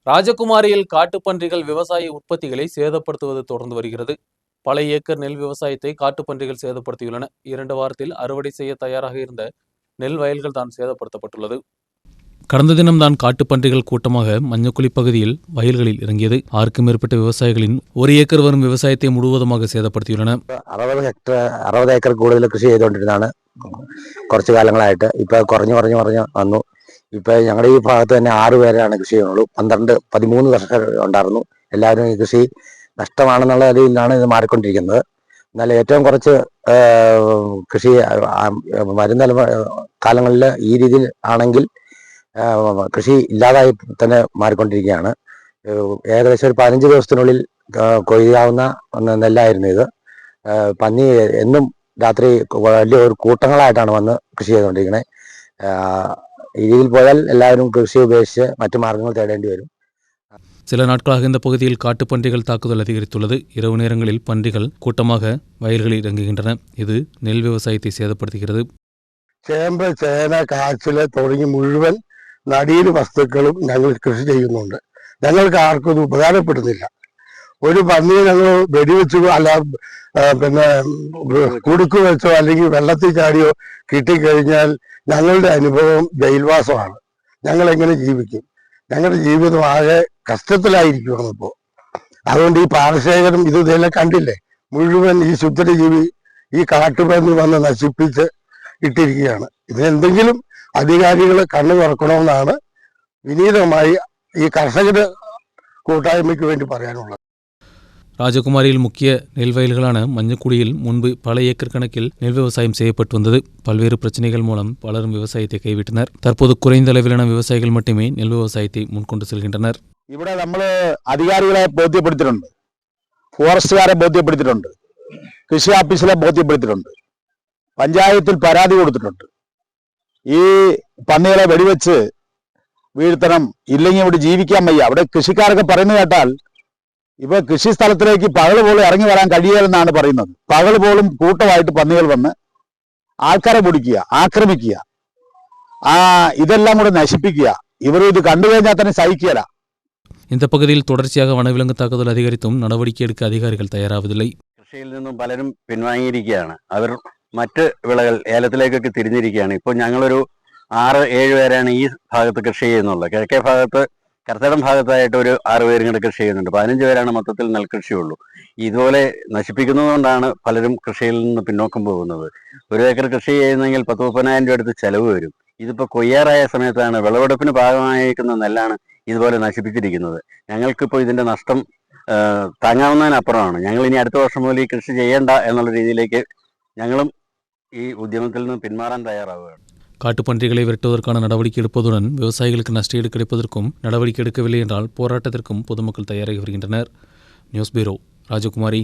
ராஜகுமாரியில் காட்டுப்பன்றிகள் விவசாய உற்பத்திகளை சேதப்படுத்துவது தொடர்ந்து வருகிறது. பல ஏக்கர் நெல் விவசாயத்தை காட்டுப்பன்றிகள் சேதப்படுத்தியுள்ளன. 2 வாரத்தில் அறுவடை செய்ய தயாராக இருந்த நெல் வயல்கள் தான் சேதப்படுத்தப்பட்டுள்ளது. கடந்த தினம்தான் காட்டுப்பன்றிகள் கூட்டமாக மஞ்சக்குழி பகுதியில் வயல்களில் இறங்கியது. 6க்கும் மேற்பட்ட விவசாயிகளின் 1 ഏക്കർ വരും விவசாயத்தை മുഴുവതുமாக சேதப்படுத்தியுள்ளன. 60 ഏക്കർ കൂടുതൽ കൃഷി ചെയ്തുകൊണ്ടിരുന്നതാണ് കുറച്ചു കാലങ്ങളായിട്ട്. ഇപ്പൊ കുറഞ്ഞു വന്നു. ഇപ്പൊ ഞങ്ങളുടെ ഈ ഭാഗത്ത് തന്നെ 6 പേരാണ് കൃഷി ചെയ്യുന്നുള്ളൂ. 13 കർഷകർ ഉണ്ടായിരുന്നു. എല്ലാവരും ഈ കൃഷി നഷ്ടമാണെന്നുള്ള രീതിയിലാണ് ഇത് മാറിക്കൊണ്ടിരിക്കുന്നത്. എന്നാൽ ഏറ്റവും കുറച്ച് കൃഷി വരുന്ന കാലങ്ങളിൽ ഈ രീതിയിൽ ആണെങ്കിൽ കൃഷി ഇല്ലാതായി തന്നെ മാറിക്കൊണ്ടിരിക്കുകയാണ്. ഏകദേശം ഒരു 15 ദിവസത്തിനുള്ളിൽ കൊയ്യാവുന്ന നെല്ലായിരുന്നു ഇത്. പന്നി എന്നും രാത്രി വലിയ ഒരു കൂട്ടങ്ങളായിട്ടാണ് വന്ന് കൃഷി ചെയ്തുകൊണ്ടിരിക്കുന്നത്. ഈ രീതിയിൽ പോയാൽ എല്ലാവരും കൃഷി ഉപേക്ഷിച്ച് മറ്റു മാർഗങ്ങൾ തേടേണ്ടി വരും. சில நாட்களாக இந்த பகுதியில் காட்டுப்பன்றிகள் தாக்குதல் அதிகரித்துள்ளது. இரவு நேரங்களில் பன்றிகள் கூட்டமாக வயல்களில் இறங்குகின்றன. இது நெல் விவசாயத்தை சேதப்படுத்துகிறது. ചേമ്പ്, ചേന, കാച്ചില് തുടങ്ങി മുഴുവൻ നടീല് വസ്തുക്കളും ഞങ്ങൾ കൃഷി ചെയ്യുന്നുണ്ട്. ഞങ്ങൾക്ക് ആർക്കും ഇത് ഉപകാരപ്പെടുന്നില്ല. ഒരു പന്നിയെ ഞങ്ങൾ വെടിവെച്ചോ അല്ല പിന്നെ കുടുക്ക് വെച്ചോ അല്ലെങ്കിൽ വെള്ളത്തിൽ ചാടിയോ കിട്ടിക്കഴിഞ്ഞാൽ ഞങ്ങളുടെ അനുഭവം ജയിൽവാസമാണ്. ഞങ്ങൾ എങ്ങനെ ജീവിക്കും? ഞങ്ങളുടെ ജീവിതം ആകെ കഷ്ടത്തിലായിരിക്കുകയാണ് ഇപ്പോൾ. അതുകൊണ്ട് ഈ പാടശേഖരം ഇതെല്ലാം കണ്ടില്ലേ, മുഴുവൻ ഈ ശുദ്ധജീവി ഈ കാട്ടുപന്നി വന്ന് നശിപ്പിച്ച് ഇട്ടിരിക്കുകയാണ്. ഇതിനെന്തെങ്കിലും അധികാരികൾ കണ്ണു തുറക്കണമെന്നാണ് വിനീതമായി ഈ കർഷകർ കൂട്ടായ്മയ്ക്ക് വേണ്ടി പറയാനുള്ളത്. ராஜகுமாரியில் முக்கிய நெல் வயல்களான மஞ்சக்குடியில் முன்பு பல ஏக்கர் கணக்கில் நெல் விவசாயம் செய்யப்பட்டு வந்தது. பல்வேறு பிரச்சனைகள் மூலம் பலரும் விவசாயத்தை கைவிட்டனர். தற்போது குறைந்த அளவிலான விவசாயிகள் மட்டுமே நெல் விவசாயத்தை முன்கொண்டு செல்கின்றனர். ഇവിടെ നമ്മൾ അധികാരികളെ ബോധ്യപ്പെടുത്തിയിട്ടുണ്ട്, ഫോറസ്റ്റുകാരെ ബോധ്യപ്പെടുത്തിയിട്ടുണ്ട്, കൃഷി ഓഫീസിലെ ബോധ്യപ്പെടുത്തിയിട്ടുണ്ട്, പഞ്ചായത്തിൽ പരാതി കൊടുത്തിട്ടുണ്ട്. ഈ പന്നികളെ വെടിവെച്ച് വീഴ്ത്തണം, ഇല്ലെങ്കിൽ ഇവിടെ ജീവിക്കാൻ വയ്യ. അവിടെ കൃഷിക്കാരൊക്കെ പറയുന്നത് കേട്ടാൽ ഇപ്പൊ കൃഷി സ്ഥലത്തിലേക്ക് പകൽ പോലും ഇറങ്ങി വരാൻ കഴിയില്ലെന്നാണ് പറയുന്നത്. പകൽ പോലും കൂട്ടമായിട്ട് പന്നികൾ വന്ന് ആൾക്കാരെ പിടിക്കുക, ആക്രമിക്കുക, ഇതെല്ലാം കൂടെ നശിപ്പിക്കുക. ഇവർ ഇത് കണ്ടു കഴിഞ്ഞാൽ തന്നെ സഹിക്കുകയില്ല. இந்த பகுதியில் தொடர்ச்சியாக வனவிலங்கு தாக்குதல் அதிகரித்தும் நடவடிக்கை எடுக்க அதிகாரிகள் தயாராவதில்லை. കൃഷിയിൽ നിന്നും പലരും പിൻവാങ്ങിയിരിക്കുകയാണ്. അവർ മറ്റ് വിളകൾ ഏലത്തിലേക്കൊക്കെ തിരിഞ്ഞിരിക്കുകയാണ്. ഇപ്പോൾ ഞങ്ങളൊരു 6-7 പേരാണ് ഈ ഭാഗത്ത് കൃഷി ചെയ്യുന്നുള്ളത്. കിഴക്കേ ഭാഗത്ത് കർത്തടം ഭാഗത്തായിട്ട് ഒരു 6 പേരും കൂടെ കൃഷി ചെയ്യുന്നുണ്ട്. 15 പേരാണ് മൊത്തത്തിൽ നെൽകൃഷിയുള്ളൂ. ഇതുപോലെ നശിപ്പിക്കുന്നതുകൊണ്ടാണ് പലരും കൃഷിയിൽ നിന്ന് പിന്നോക്കം പോകുന്നത്. 1 ഏക്കർ കൃഷി ചെയ്യുന്നെങ്കിൽ 10-30,000 രൂപ അടുത്ത് ചെലവ് വരും. ഇതിപ്പോൾ കൊയ്യാറായ സമയത്താണ്, വിളവെടുപ്പിന് ഭാഗമായിരിക്കുന്ന നെല്ലാണ് ഇതുപോലെ നശിപ്പിച്ചിരിക്കുന്നത്. ഞങ്ങൾക്കിപ്പോൾ ഇതിന്റെ നഷ്ടം താങ്ങാവുന്നതിനപ്പുറമാണ്. ഞങ്ങൾ ഇനി അടുത്ത വർഷം മുതൽ ഈ കൃഷി ചെയ്യേണ്ട എന്നുള്ള രീതിയിലേക്ക് ഞങ്ങളും ഈ ഉദ്യമത്തിൽ നിന്ന് പിന്മാറാൻ തയ്യാറാവുകയാണ്. காட்டுப்பன்றிகளை விரட்டுவதற்கான நடவடிக்கை எடுப்பதுடன் விவசாயிகளுக்கு நஷ்டஈடு கிடைப்பதற்கும் நடவடிக்கை எடுக்கவில்லை என்றால் போராட்டத்திற்கும் பொதுமக்கள் தயாராகி வருகின்றனர். நியூஸ் பியூரோ, ராஜகுமாரி.